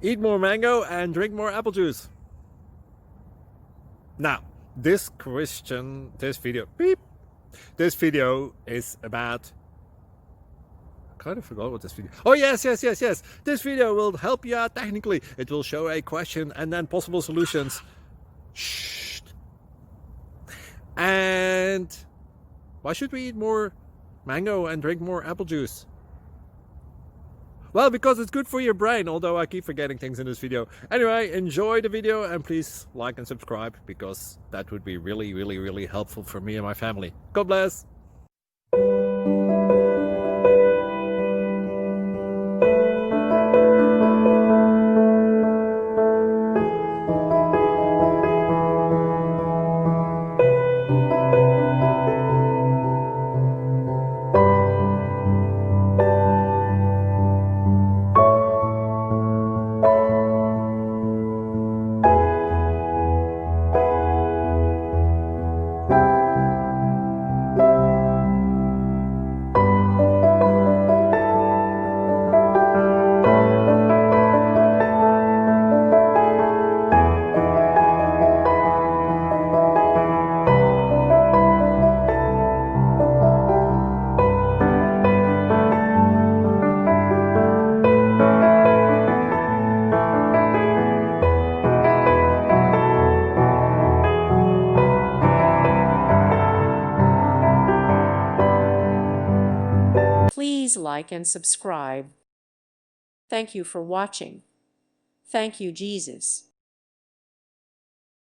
Eat more mango and drink more apple juice. Now, this video is about, I kind of forgot what this video. Oh, yes. This video will help you out technically. It will show a question and then possible solutions. Shh. And why should we eat more mango and drink more apple juice? Well, because it's good for your brain, although I keep forgetting things in this video. Anyway, enjoy the video and please like and subscribe, because that would be really helpful for me and my family. God bless! Please like and subscribe. Thank you for watching. Thank you, Jesus.